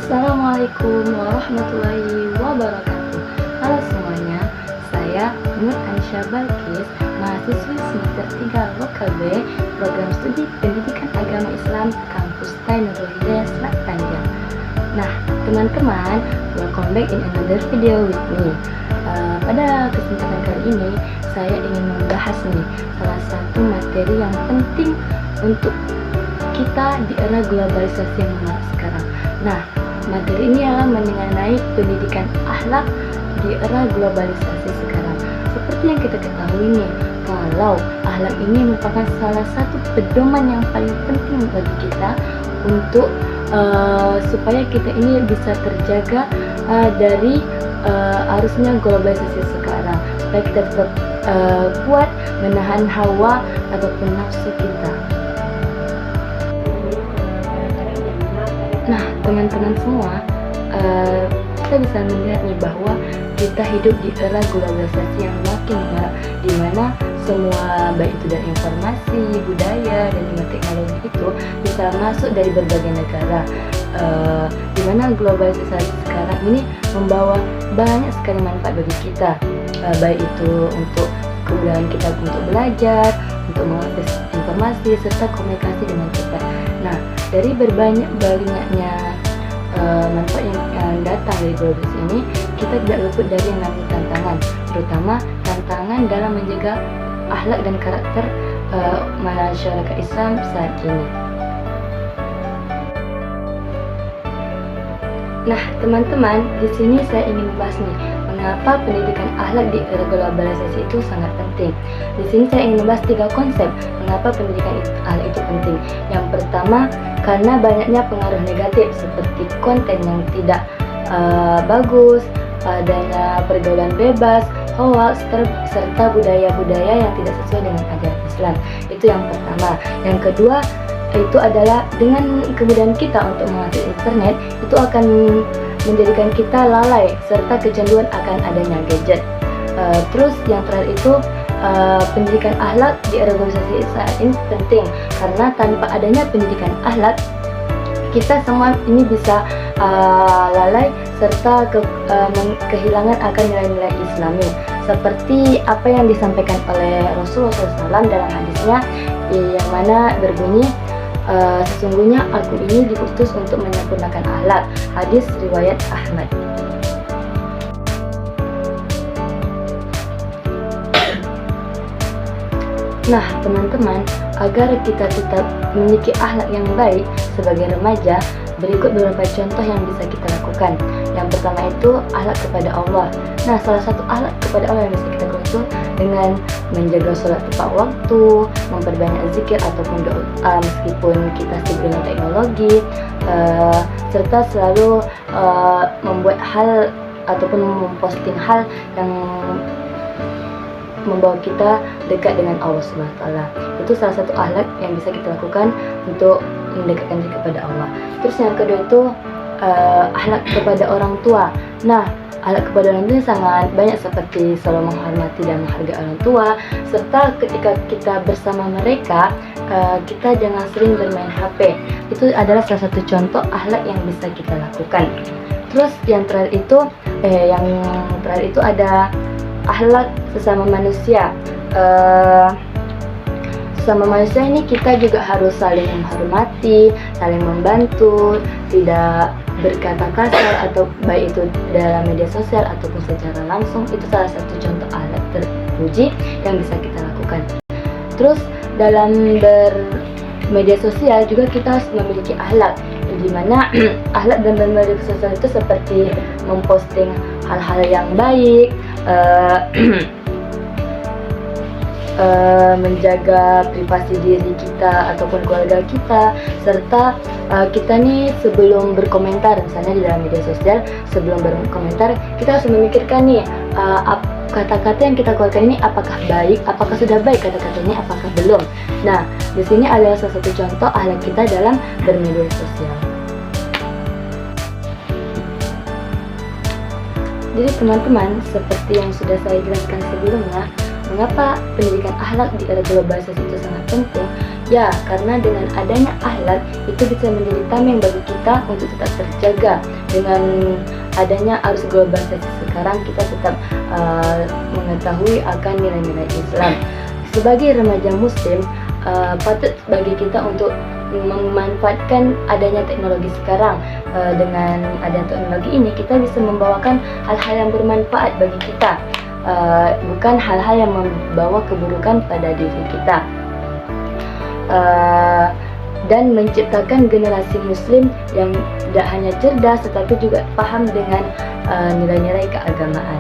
Assalamualaikum warahmatullahi wabarakatuh. Halo semuanya, saya Nur Aisyah Balkis, mahasiswi semester 3 Lokal B, program studi Pendidikan Agama Islam Kampus Nurul Hidayah Selat Panjang. Nah, teman-teman, welcome back in another video with me. Pada kesempatan kali ini, saya ingin membahas salah satu materi yang penting untuk kita di era globalisasi yang menarik sekarang. Nah, materi ini adalah mengenai pendidikan akhlak di era globalisasi sekarang. Seperti yang kita ketahui kalau akhlak ini merupakan salah satu pedoman yang paling penting bagi kita untuk supaya kita ini bisa terjaga dari arusnya globalisasi sekarang, supaya kita tetap kuat menahan hawa ataupun nafsu kita. Nah, teman-teman semua, kita bisa melihat bahwa kita hidup di era globalisasi yang makin marak, di mana semua baik itu dari informasi, budaya, dan juga teknologi itu bisa masuk dari berbagai negara. Di mana globalisasi sekarang ini membawa banyak sekali manfaat bagi kita, baik itu untuk kemudahan kita untuk belajar, untuk mengakses informasi, serta komunikasi dengan cepat. Nah, dari banyaknya manfaat yang datang dari globalisasi ini, kita tidak luput dari yang namanya tantangan, terutama tantangan dalam menjaga akhlak dan karakter masyarakat Islam saat ini. Nah, teman-teman, di sini saya ingin membahas mengapa pendidikan akhlak di era globalisasi itu sangat penting. Di sini saya ingin membahas 3 konsep mengapa pendidikan akhlak itu penting. Yang pertama, karena banyaknya pengaruh negatif seperti konten yang tidak bagus, adanya pergaulan bebas, hoax, serta budaya-budaya yang tidak sesuai dengan ajaran Islam. Itu yang pertama. Yang kedua, itu adalah dengan kemudahan kita untuk mengakses internet, itu akan menjadikan kita lalai serta kecanduan akan adanya gadget. Terus yang terakhir itu pendidikan akhlak di era globalisasi saat ini penting, karena tanpa adanya pendidikan akhlak, kita semua ini bisa lalai serta kehilangan akan nilai-nilai Islami, seperti apa yang disampaikan oleh Rasulullah SAW dalam hadisnya, yang mana berbunyi, sesungguhnya aku ini diutus untuk menyempurnakan akhlak. Hadis riwayat Ahmad. Nah, teman-teman, agar kita tetap memiliki akhlak yang baik sebagai remaja, berikut beberapa contoh yang bisa kita lakukan. Yang pertama itu akhlak kepada Allah. Nah, salah satu akhlak kepada Allah yang bisa kita lakukan itu dengan menjaga sholat tepat waktu, memperbanyak zikir ataupun doa meskipun kita sibuk dengan teknologi, serta selalu membuat hal ataupun memposting hal yang membawa kita dekat dengan Allah SWT. Itu salah satu akhlak yang bisa kita lakukan untuk mendekatkan diri kepada Allah. Terus yang kedua itu akhlak kepada orang tua. Nah, akhlak kepada orang tua sangat banyak, seperti selalu menghormati dan menghargai orang tua, serta ketika kita bersama mereka, kita jangan sering bermain HP. Itu adalah salah satu contoh akhlak yang bisa kita lakukan. Terus yang terakhir itu ada akhlak sesama manusia. Sesama manusia ini kita juga harus saling menghormati, saling membantu, tidak berkata kasar, atau baik itu dalam media sosial ataupun secara langsung. Itu salah satu contoh akhlak terpuji yang bisa kita lakukan. Terus dalam bermedia sosial juga kita harus memiliki akhlak, di mana akhlak dalam bermedia sosial itu seperti memposting hal-hal yang baik, menjaga privasi diri kita ataupun keluarga kita, serta kita sebelum berkomentar, misalnya di dalam media sosial, sebelum berkomentar kita harus memikirkan kata-kata yang kita keluarkan ini apakah baik, apakah sudah baik kata-katanya, apakah belum. Nah, di sini adalah salah satu contoh akhlak kita dalam bermedia sosial. Jadi teman-teman, seperti yang sudah saya jelaskan sebelumnya, mengapa pendidikan akhlak di era globalisasi itu sangat penting? Ya, karena dengan adanya akhlak itu bisa menjadi tameng bagi kita untuk tetap terjaga. Dengan adanya arus globalisasi sekarang, kita tetap mengetahui akan nilai-nilai Islam. Sebagai remaja muslim, patut bagi kita untuk memanfaatkan adanya teknologi sekarang. Dengan adanya teknologi ini, kita bisa membawakan hal-hal yang bermanfaat bagi kita, bukan hal-hal yang membawa keburukan pada diri kita. Dan menciptakan generasi muslim yang tidak hanya cerdas tetapi juga paham dengan nilai-nilai keagamaan.